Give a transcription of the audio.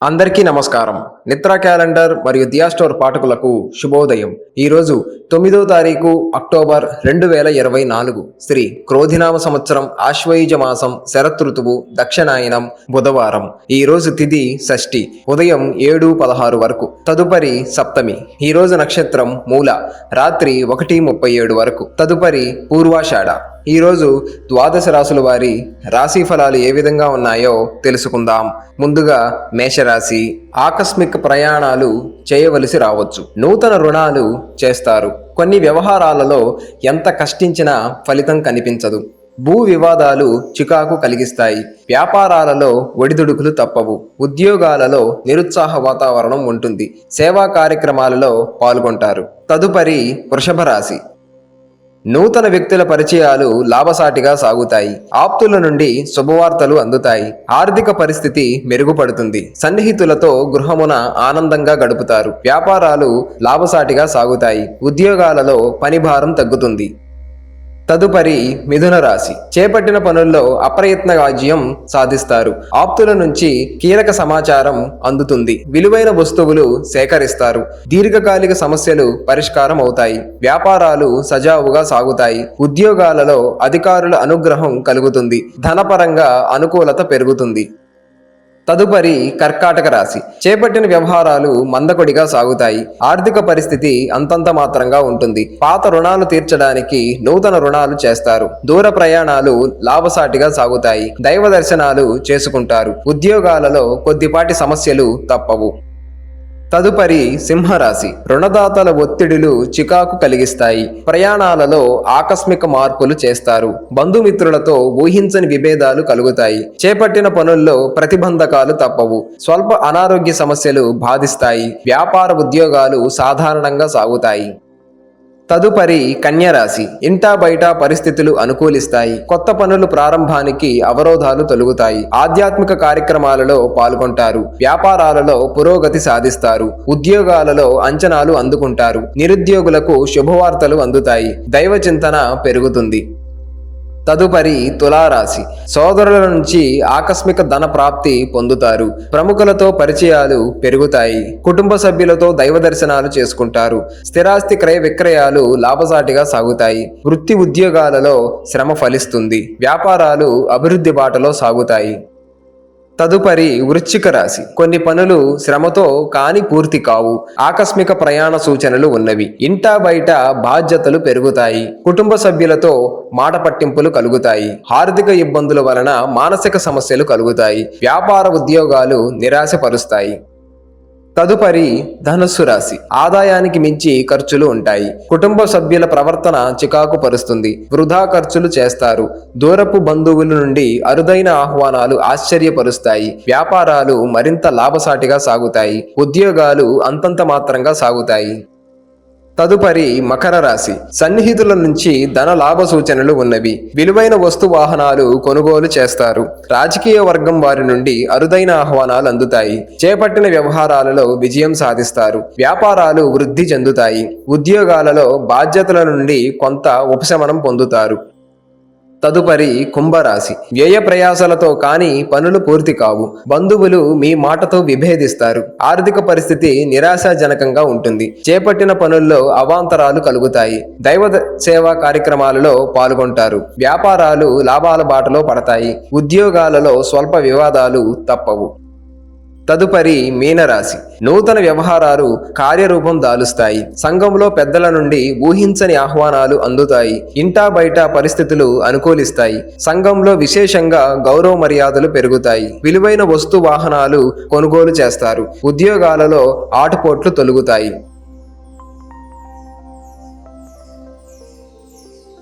అందరికీ నమస్కారం. నిత్ర క్యాలెండర్ మరియు దియా స్టోర్ పాఠకులకు శుభోదయం. ఈరోజు 9వ తారీఖు అక్టోబర్ 2024 శ్రీ క్రోధినామ సంవత్సరం ఆశ్వయుజ మాసం శరతృతువు దక్షిణాయనం బుధవారం. ఈ రోజు తిథి షష్ఠి ఉదయం 7:16 వరకు, తదుపరి సప్తమి. ఈ రోజు నక్షత్రం మూల రాత్రి 1:37 వరకు, తదుపరి పూర్వాషాఢ. ఈరోజు ద్వాదశ రాశుల వారి రాశి ఫలాలు ఏ విధంగా ఉన్నాయో తెలుసుకుందాం. ముందుగా మేషరాశి. ఆకస్మిక ప్రయాణాలు చేయవలసి రావచ్చు. నూతన రుణాలు చేస్తారు. కొన్ని వ్యవహారాలలో ఎంత కష్టించినా ఫలితం కనిపించదు. భూ వివాదాలు చికాకు కలిగిస్తాయి. వ్యాపారాలలో ఒడిదుడుకులు తప్పవు. ఉద్యోగాలలో నిరుత్సాహ వాతావరణం ఉంటుంది. సేవా కార్యక్రమాలలో పాల్గొంటారు. తదుపరి వృషభ రాశి. నూతన వ్యక్తుల పరిచయాలు లాభసాటిగా సాగుతాయి. ఆప్తుల నుండి శుభవార్తలు అందుతాయి. ఆర్థిక పరిస్థితి మెరుగుపడుతుంది. సన్నిహితులతో గృహమున ఆనందంగా గడుపుతారు. వ్యాపారాలు లాభసాటిగా సాగుతాయి. ఉద్యోగాలలో పనిభారం తగ్గుతుంది. తదుపరి మిథున రాశి. చేపట్టిన పనుల్లో అప్రయత్న విజయం సాధిస్తారు. ఆప్తుల నుంచి కీలక సమాచారం అందుతుంది. విలువైన వస్తువులు సేకరిస్తారు. దీర్ఘకాలిక సమస్యలు పరిష్కారం అవుతాయి. వ్యాపారాలు సజావుగా సాగుతాయి. ఉద్యోగాలలో అధికారుల అనుగ్రహం కలుగుతుంది. ధనపరంగా అనుకూలత పెరుగుతుంది. తదుపరి కర్కాటక రాశి. చేపట్టిన వ్యవహారాలు మందకొడిగా సాగుతాయి. ఆర్థిక పరిస్థితి అంతంత మాత్రంగా ఉంటుంది. పాత రుణాలు తీర్చడానికి నూతన రుణాలు చేస్తారు. దూర ప్రయాణాలు లాభసాటిగా సాగుతాయి. దైవ దర్శనాలు చేసుకుంటారు. ఉద్యోగాలలో కొద్దిపాటి సమస్యలు తప్పవు. తదుపరి సింహరాశి. రుణదాతల ఒత్తిడులు చికాకు కలిగిస్తాయి. ప్రయాణాలలో ఆకస్మిక మార్పులు చేస్తారు. బంధుమిత్రులతో ఊహించని విభేదాలు కలుగుతాయి. చేపట్టిన పనుల్లో ప్రతిబంధకాలు తప్పవు. స్వల్ప అనారోగ్య సమస్యలు బాధిస్తాయి. వ్యాపార ఉద్యోగాలు సాధారణంగా సాగుతాయి. తదుపరి కన్యరాశి. ఇంటా బయట పరిస్థితులు అనుకూలిస్తాయి. కొత్త పనులు ప్రారంభానికి అవరోధాలు తొలగుతాయి. ఆధ్యాత్మిక కార్యక్రమాలలో పాల్గొంటారు. వ్యాపారాలలో పురోగతి సాధిస్తారు. ఉద్యోగాలలో అంచనాలు అందుకుంటారు. నిరుద్యోగులకు శుభవార్తలు అందుతాయి. దైవ చింతన పెరుగుతుంది. తదుపరి తులారాశి. సోదరుల నుంచి ఆకస్మిక ధన ప్రాప్తి పొందుతారు. ప్రముఖులతో పరిచయాలు పెరుగుతాయి. కుటుంబ సభ్యులతో దైవ దర్శనాలు చేసుకుంటారు. స్థిరాస్తి క్రయ విక్రయాలు లాభసాటిగా సాగుతాయి. వృత్తి ఉద్యోగాలలో శ్రమ ఫలిస్తుంది. వ్యాపారాలు అభివృద్ధి బాటలో సాగుతాయి. తదుపరి వృశ్చిక రాశి. కొన్ని పనులు శ్రమతో కాని పూర్తి కావు. ఆకస్మిక ప్రయాణ సూచనలు ఉన్నవి. ఇంటా బయట బాధ్యతలు పెరుగుతాయి. కుటుంబ సభ్యులతో మాట పట్టింపులు కలుగుతాయి. ఆర్థిక ఇబ్బందుల వలన మానసిక సమస్యలు కలుగుతాయి. వ్యాపార ఉద్యోగాలు నిరాశపరుస్తాయి. తదుపరి ధనుస్సు రాశి. ఆదాయానికి మించి ఖర్చులు ఉంటాయి. కుటుంబ సభ్యుల ప్రవర్తన చికాకు పరుస్తుంది. వృధా ఖర్చులు చేస్తారు. దూరపు బంధువుల నుండి అరుదైన ఆహ్వానాలు ఆశ్చర్యపరుస్తాయి. వ్యాపారాలు మరింత లాభసాటిగా సాగుతాయి. ఉద్యోగాలు అంతంత మాత్రంగా సాగుతాయి. తదుపరి మకర రాశి. సన్నిహితుల నుంచి ధన లాభ సూచనలు ఉన్నవి. విలువైన వస్తు వాహనాలు కొనుగోలు చేస్తారు. రాజకీయ వర్గం వారి నుండి అరుదైన ఆహ్వానాలు అందుతాయి. చేపట్టిన వ్యవహారాలలో విజయం సాధిస్తారు. వ్యాపారాలు వృద్ధి చెందుతాయి. ఉద్యోగాలలో బాధ్యతల నుండి కొంత ఉపశమనం పొందుతారు. తదుపరి కుంభరాశి. వ్యయ ప్రయాసాలతో కాని పనులు పూర్తి కావు. బంధువులు మీ మాటతో విభేదిస్తారు. ఆర్థిక పరిస్థితి నిరాశాజనకంగా ఉంటుంది. చేపట్టిన పనుల్లో అవాంతరాలు కలుగుతాయి. దైవ సేవా కార్యక్రమాలలో పాల్గొంటారు. వ్యాపారాలు లాభాల బాటలో పడతాయి. ఉద్యోగాలలో స్వల్ప వివాదాలు తప్పవు. తదుపరి మీనరాశి. నూతన వ్యవహారాలు కార్యరూపం దాలుస్తాయి. సంఘంలో పెద్దల నుండి ఊహించని ఆహ్వానాలు అందుతాయి. ఇంటా బయట పరిస్థితులు అనుకూలిస్తాయి. సంఘంలో విశేషంగా గౌరవ మర్యాదలు పెరుగుతాయి. విలువైన వస్తు వాహనాలు కొనుగోలు చేస్తారు. ఉద్యోగాలలో ఆటుపోట్లు తొలగుతాయి.